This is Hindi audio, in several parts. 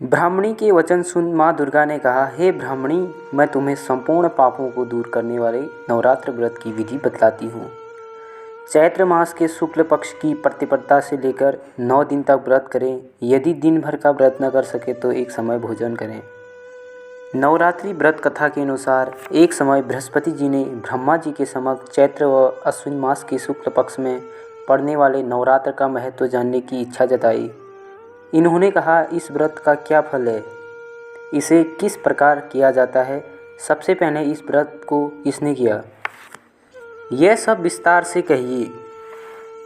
ब्राह्मणी के वचन सुन माँ दुर्गा ने कहा, हे ब्राह्मणी, मैं तुम्हें संपूर्ण पापों को दूर करने वाले नवरात्र व्रत की विधि बतलाती हूँ। चैत्र मास के शुक्ल पक्ष की प्रतिपदा से लेकर 9 दिन तक व्रत करें। यदि दिन भर का व्रत न कर सके तो एक समय भोजन करें। नवरात्रि व्रत कथा के अनुसार एक समय बृहस्पति जी ने ब्रह्मा जी के समक्ष चैत्र व अश्विन मास के शुक्ल पक्ष में पड़ने वाले नवरात्र का महत्व जानने की इच्छा जताई। इन्होंने कहा, इस व्रत का क्या फल है, इसे किस प्रकार किया जाता है, सबसे पहले इस व्रत को किसने किया, यह सब विस्तार से कहिए।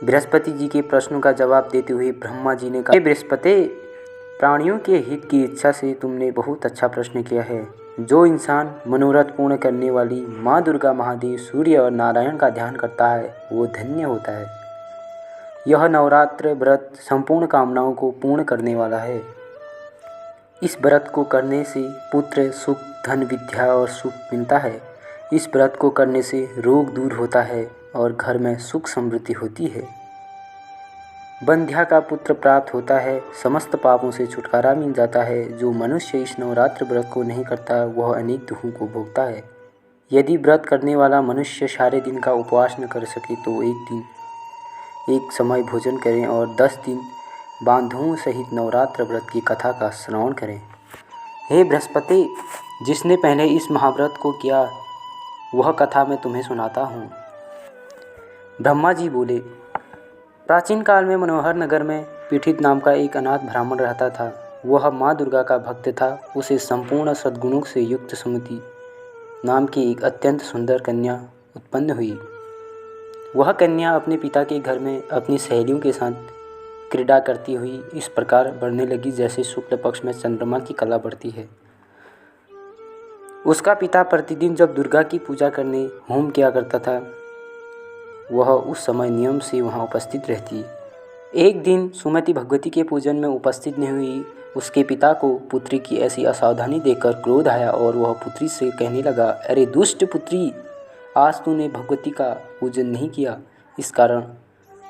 बृहस्पति जी के प्रश्नों का जवाब देते हुए ब्रह्मा जी ने कहा, हे बृहस्पति, प्राणियों के हित की इच्छा से तुमने बहुत अच्छा प्रश्न किया है। जो इंसान मनोरथ पूर्ण करने वाली माँ दुर्गा, महादेव, सूर्य और नारायण का ध्यान करता है वो धन्य होता है। यह नवरात्र व्रत संपूर्ण कामनाओं को पूर्ण करने वाला है। इस व्रत को करने से पुत्र, सुख, धन, विद्या और सुख मिलता है। इस व्रत को करने से रोग दूर होता है और घर में सुख समृद्धि होती है। बंध्या का पुत्र प्राप्त होता है। समस्त पापों से छुटकारा मिल जाता है। जो मनुष्य इस नवरात्र व्रत को नहीं करता वह अनेक दुखों को भोगता है। यदि व्रत करने वाला मनुष्य सारे दिन का उपवास न कर सके तो एक समय भोजन करें और 10 दिन बांधुओं सहित नवरात्र व्रत की कथा का श्रवण करें। हे बृहस्पति, जिसने पहले इस महाव्रत को किया वह कथा मैं तुम्हें सुनाता हूँ। ब्रह्मा जी बोले, प्राचीन काल में मनोहर नगर में पीठित नाम का एक अनाथ ब्राह्मण रहता था। वह माँ दुर्गा का भक्त था। उसे संपूर्ण सद्गुणों से युक्त सुमति नाम की एक अत्यंत सुंदर कन्या उत्पन्न हुई। वह कन्या अपने पिता के घर में अपनी सहेलियों के साथ क्रीड़ा करती हुई इस प्रकार बढ़ने लगी जैसे शुक्ल पक्ष में चंद्रमा की कला बढ़ती है। उसका पिता प्रतिदिन जब दुर्गा की पूजा करने होम किया करता था वह उस समय नियम से वहाँ उपस्थित रहती। एक दिन सुमति भगवती के पूजन में उपस्थित नहीं हुई। उसके पिता को पुत्री की ऐसी असावधानी देखकर क्रोध आया और वह पुत्री से कहने लगा, अरे दुष्ट पुत्री, आज तूने भगवती का पूजन नहीं किया, इस कारण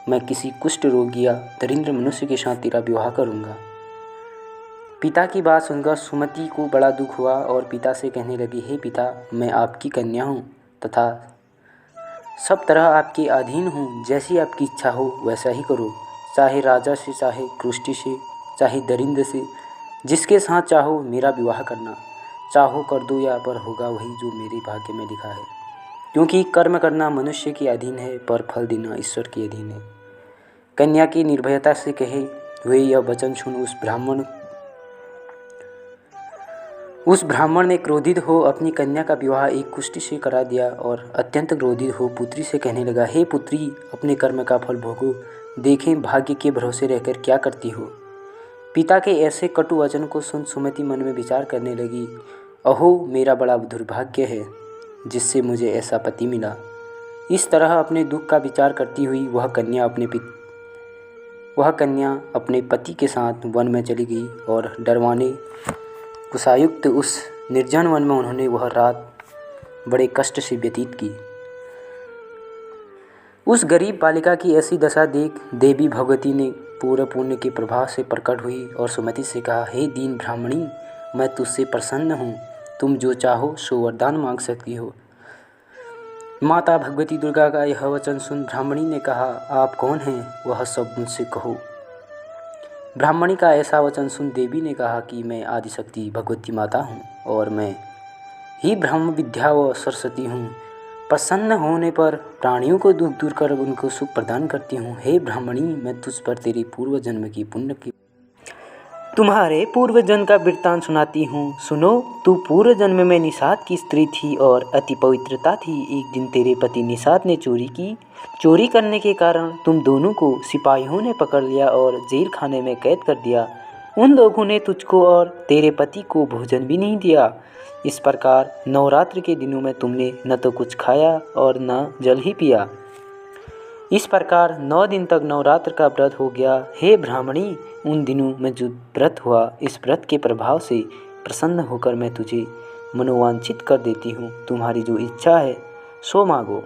मैं किसी कुष्ठ रोगी या दरिद्र मनुष्य के साथ तेरा विवाह करूँगा। पिता की बात सुनकर सुमति को बड़ा दुख हुआ और पिता से कहने लगी, हे पिता, मैं आपकी कन्या हूँ तथा सब तरह आपके अधीन हूँ। जैसी आपकी इच्छा हो वैसा ही करो, चाहे राजा से, चाहे कुष्ठी से, चाहे दरिद्र से, जिसके साथ चाहो मेरा विवाह करना। चाहो कर दो या पर होगा वही जो मेरे भाग्य में लिखा है। क्योंकि कर्म करना मनुष्य के अधीन है पर फल देना ईश्वर के अधीन है। कन्या की निर्भयता से कहे हुए यह वचन सुन उस ब्राह्मण ने क्रोधित हो अपनी कन्या का विवाह एक कुष्ठी से करा दिया और अत्यंत क्रोधित हो पुत्री से कहने लगा, हे पुत्री, अपने कर्म का फल भोगो, देखें भाग्य के भरोसे रहकर क्या करती हो। पिता के ऐसे कटु वचन को सुन सुमति मन में विचार करने लगी, अहो मेरा बड़ा दुर्भाग्य है जिससे मुझे ऐसा पति मिला। इस तरह अपने दुख का विचार करती हुई वह कन्या अपने पति के साथ वन में चली गई और डरवाने कुशायुक्त उस निर्जन वन में उन्होंने वह रात बड़े कष्ट से व्यतीत की। उस गरीब बालिका की ऐसी दशा देख देवी भगवती ने पूर्ण पुण्य के प्रभाव से प्रकट हुई और सुमति से कहा, हे दीन ब्राह्मणी, मैं तुझसे प्रसन्न हूँ। तुम जो चाहो सो वरदान मांग सकती हो। माता भगवती दुर्गा का यह वचन सुन ब्राह्मणी ने कहा, आप कौन हैं, वह सब मुझसे कहो। ब्राह्मणी का ऐसा वचन सुन देवी ने कहा कि मैं आदिशक्ति भगवती माता हूँ और मैं ही ब्रह्म विद्या व सरस्वती हूँ। प्रसन्न होने पर प्राणियों को दुख दूर कर उनको सुख प्रदान करती हूँ। हे ब्राह्मणी, मैं तुझ पर तेरे पूर्व जन्म की पुण्य की तुम्हारे पूर्व जन्म का वृत्तांत सुनाती हूँ। सुनो, तू पूर्व जन्म में निषाद की स्त्री थी और अति पवित्रता थी। एक दिन तेरे पति निषाद ने चोरी की। चोरी करने के कारण तुम दोनों को सिपाहियों ने पकड़ लिया और जेल खाने में कैद कर दिया। उन लोगों ने तुझको और तेरे पति को भोजन भी नहीं दिया। इस प्रकार नवरात्र के दिनों में तुमने न तो कुछ खाया और न जल ही पिया। इस प्रकार 9 दिन तक नवरात्र का व्रत हो गया। हे ब्राह्मणी, उन दिनों में जो व्रत हुआ, इस व्रत के प्रभाव से प्रसन्न होकर मैं तुझे मनोवांछित कर देती हूँ। तुम्हारी जो इच्छा है सो मांगो।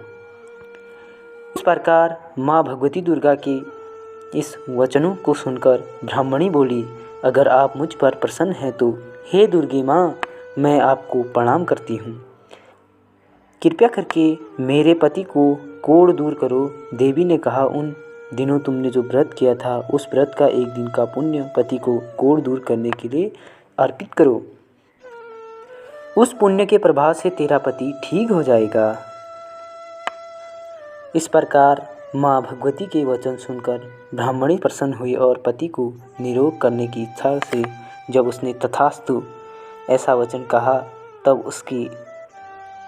इस प्रकार माँ भगवती दुर्गा के इस वचनों को सुनकर ब्राह्मणी बोली, अगर आप मुझ पर प्रसन्न हैं तो हे दुर्गे माँ, मैं आपको प्रणाम करती हूँ। कृपया करके मेरे पति को कोढ़ दूर करो। देवी ने कहा, उन दिनों तुमने जो व्रत किया था उस व्रत का एक दिन का पुण्य पति को कोढ़ दूर करने के लिए अर्पित करो। उस पुण्य के प्रभाव से तेरा पति ठीक हो जाएगा। इस प्रकार माँ भगवती के वचन सुनकर ब्राह्मणी प्रसन्न हुई और पति को निरोग करने की इच्छा से जब उसने तथास्तु ऐसा वचन कहा, तब उसके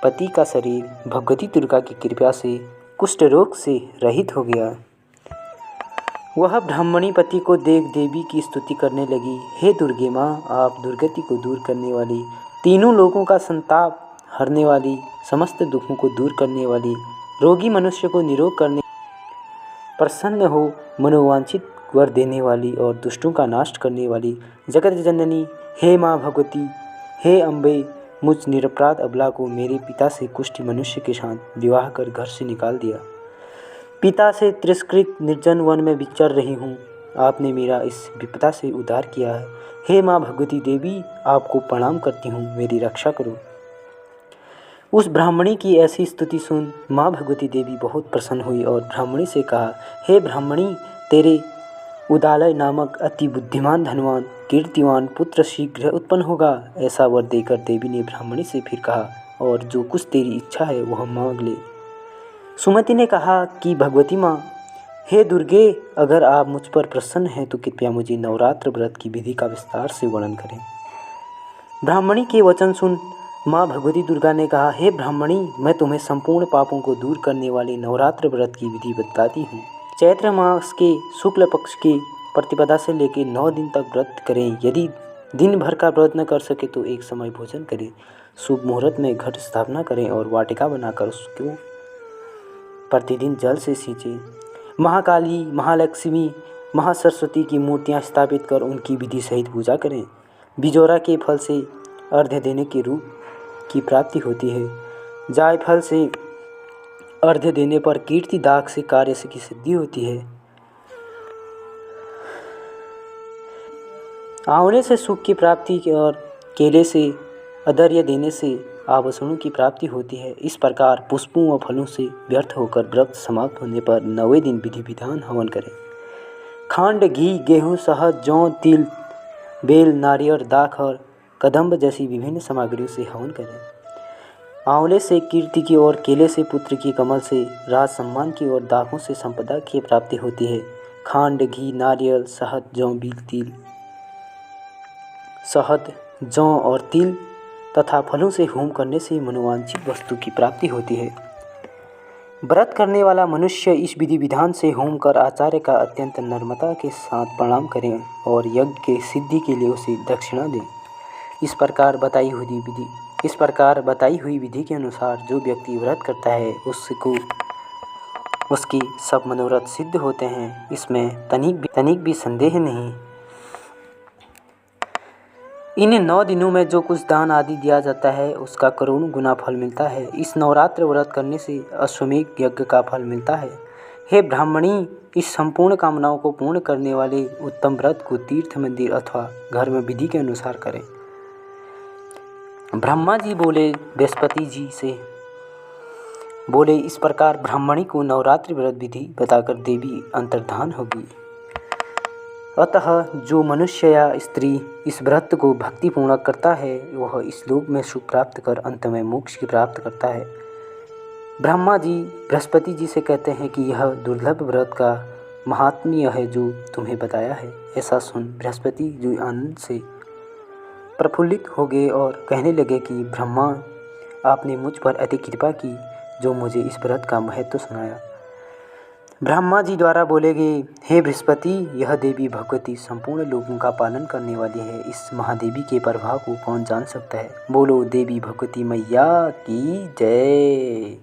पति का शरीर भगवती दुर्गा की कृपा से कुष्ठ रोग से रहित हो गया। वह ब्राह्मणी पति को देख देवी की स्तुति करने लगी। हे दुर्गे माँ, आप दुर्गति को दूर करने वाली, तीनों लोगों का संताप हरने वाली, समस्त दुखों को दूर करने वाली, रोगी मनुष्य को निरोग करने, प्रसन्न हो मनोवांछित वर देने वाली और दुष्टों का नाश करने वाली जगत जननी, हे माँ भगवती, हे अम्बे, मुझ निरपराध अबला को मेरे पिता से कुष्ठ मनुष्य के साथ विवाह कर घर से निकाल दिया। पिता से तिरस्कृत निर्जन वन में विचर रही हूँ। आपने मेरा इस विपदा से उद्धार किया है। हे माँ भगवती देवी, आपको प्रणाम करती हूँ, मेरी रक्षा करो। उस ब्राह्मणी की ऐसी स्तुति सुन माँ भगवती देवी बहुत प्रसन्न हुई और ब्राह्मणी से कहा, हे ब्राह्मणी, तेरे उदालय नामक अति बुद्धिमान, धनवान, कीर्तिवान पुत्र शीघ्र उत्पन्न होगा। ऐसा वर देकर देवी ने ब्राह्मणी से फिर कहा, और जो कुछ तेरी इच्छा है वह मांग ले। सुमति ने कहा कि भगवती माँ, हे दुर्गे, अगर आप मुझ पर प्रसन्न हैं तो कृपया मुझे नवरात्र व्रत की विधि का विस्तार से वर्णन करें। ब्राह्मणी के वचन सुन माँ भगवती दुर्गा ने कहा, हे ब्राह्मणी, मैं तुम्हें संपूर्ण पापों को दूर करने वाले नवरात्र व्रत की विधि बताती हूँ। चैत्र मास के शुक्ल पक्ष के प्रतिपदा से लेकर 9 दिन तक व्रत करें। यदि दिन भर का व्रत न कर सके तो एक समय भोजन करें। शुभ मुहूर्त में घट स्थापना करें और वाटिका बनाकर उसको प्रतिदिन जल से सींचें। महाकाली, महालक्ष्मी, महासरस्वती की मूर्तियाँ स्थापित कर उनकी विधि सहित पूजा करें। बिजोरा के फल से अर्घ्य देने के रूप की प्राप्ति होती है। जायफल से अर्घ्य देने पर कीर्ति दाग से कार्य की सिद्धि होती है। आंवले से सुख की प्राप्ति और केले से अदर्य देने से आभूषणों की प्राप्ति होती है। इस प्रकार पुष्पों व फलों से व्यर्थ होकर व्रत समाप्त होने पर 9वें दिन विधि विधान हवन करें। खांड, घी, गेहूँ, शहद, जौ, तिल, बेल, नारियल, दाख और कदम्ब जैसी विभिन्न सामग्रियों से हवन करें। आंवले से कीर्ति की और केले से पुत्र की, कमल से राज सम्मान की और दाखों से संपदा की प्राप्ति होती है। खांड, घी, नारियल, शहद, जौ और तिल तथा फलों से होम करने से मनोवांछित वस्तु की प्राप्ति होती है। व्रत करने वाला मनुष्य इस विधि विधान से होम कर आचार्य का अत्यंत नम्रता के साथ प्रणाम करें और यज्ञ के सिद्धि के लिए उसे दक्षिणा दें। इस प्रकार बताई हुई विधि के अनुसार जो व्यक्ति व्रत करता है उसको उसकी सब मनोरथ सिद्ध होते हैं। इसमें तनिक भी संदेह नहीं। इन 9 दिनों में जो कुछ दान आदि दिया जाता है उसका करोड़ों गुना फल मिलता है। इस नवरात्र व्रत करने से अश्वमेध यज्ञ का फल मिलता है। हे ब्राह्मणी, इस संपूर्ण कामनाओं को पूर्ण करने वाले उत्तम व्रत को तीर्थ, मंदिर अथवा घर में विधि के अनुसार करें। ब्रह्मा जी बोले बृहस्पति जी से, बोले इस प्रकार ब्राह्मणी को नवरात्रि व्रत विधि बताकर देवी अंतर्धान होगी। अतः जो मनुष्य या स्त्री इस व्रत को भक्तिपूर्वक करता है वह इस लोक में सुख प्राप्त कर अंत में मोक्ष की प्राप्त करता है। ब्रह्मा जी बृहस्पति जी से कहते हैं कि यह दुर्लभ व्रत का महात्म्य है जो तुम्हें बताया है। ऐसा सुन बृहस्पति जी आनंद से प्रफुल्लित हो गए और कहने लगे कि ब्रह्मा, आपने मुझ पर अति कृपा की जो मुझे इस व्रत का महत्व सुनाया। ब्रह्मा जी द्वारा बोले गए, हे बृहस्पति, यह देवी भगवती संपूर्ण लोगों का पालन करने वाली है। इस महादेवी के प्रभाव को कौन जान सकता है। बोलो देवी भगवती मैया की जय।